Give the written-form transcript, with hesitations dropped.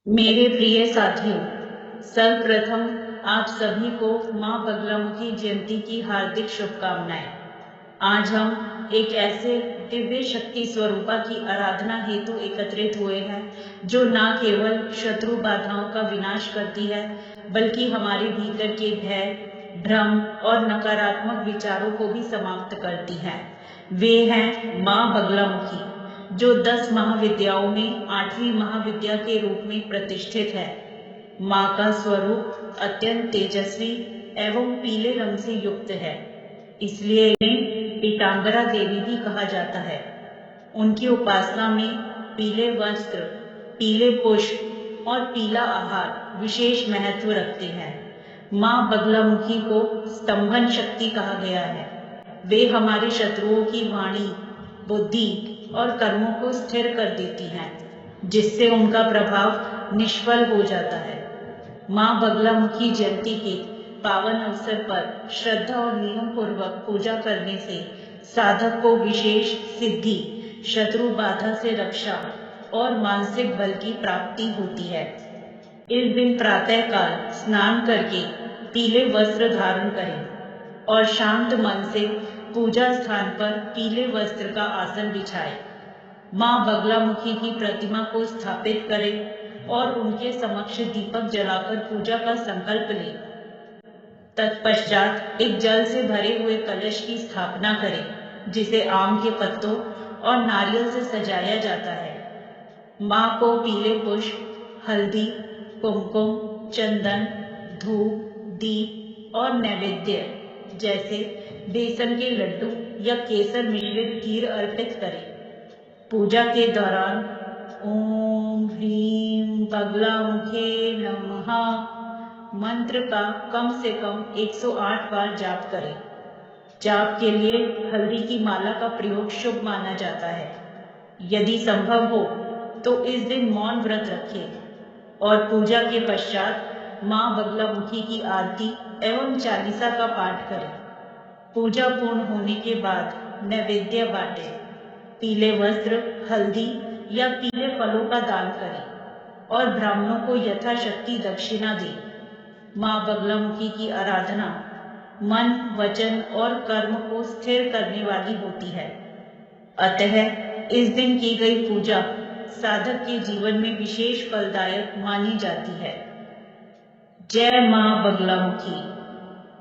मेरे प्रिय साथियों, सर्वप्रथम आप सभी को माँ बगलामुखी जयंती की हार्दिक शुभकामनाएं। आज हम एक ऐसे दिव्य शक्ति स्वरूपा की आराधना हेतु एकत्रित हुए हैं जो न केवल शत्रु बाधाओं का विनाश करती है बल्कि हमारे भीतर के भय, भ्रम और नकारात्मक विचारों को भी समाप्त करती है। वे हैं माँ बगलामुखी, जो 10 महाविद्याओं में 8वीं महाविद्या के रूप में प्रतिष्ठित है। माँ का स्वरूप अत्यंत तेजस्वी एवं पीले रंग से युक्त है, इसलिए इन्हें पीतांबरा देवी भी कहा जाता है। उनकी उपासना में पीले वस्त्र, पीले पुष्प और पीला आहार विशेष महत्व रखते हैं। माँ बगलामुखी को स्तंभन शक्ति कहा गया है। वे हमारे शत्रुओं की वाणी, बुद्धि और कर्मों को स्थिर कर देती हैं, जिससे उनका प्रभाव निष्फल हो जाता है। माँ बगलामुखी जयंती के पावन अवसर पर श्रद्धा और नियम पूर्वक पूजा करने से साधक को विशेष सिद्धि, शत्रु बाधा से रक्षा और मानसिक बल की प्राप्ति होती है। इस दिन प्रातः काल स्नान करके पीले वस्त्र धारण करें और शांत मन से पूजा स्थान पर पीले वस्त्र का आसन बिछाएं। माँ बगलामुखी की प्रतिमा को स्थापित करें और उनके समक्ष दीपक जलाकर पूजा का संकल्प लें। तत्पश्चात एक जल से भरे हुए कलश की स्थापना करें, जिसे आम के पत्तों और नारियल से सजाया जाता है। माँ को पीले पुष्प, हल्दी, कुमकुम, चंदन, धूप, दीप और नैवेद्य जैसे बेसन के लड्डू या केसर मिश्रित खीर अर्पित करें। पूजा के दौरान ओम ह्रीं बगलामुखे नमः मंत्र का कम से कम 108 बार जाप करें। जाप के लिए हल्दी की माला का प्रयोग शुभ माना जाता है। यदि संभव हो तो इस दिन मौन व्रत रखें और पूजा के पश्चात माँ बगलामुखी की आरती एवं चालीसा का पाठ करें। पूजा पूर्ण होने के बाद नैवेद्य बांटें। पीले वस्त्र, हल्दी या पीले फलों का दान करें और ब्राह्मणों को यथाशक्ति दक्षिणा दें। माँ बगलामुखी की आराधना मन, वचन और कर्म को स्थिर करने वाली होती है। अतः इस दिन की गई पूजा साधक के जीवन में विशेष फलदायक मानी जाती है। जय माँ बगलामुखी।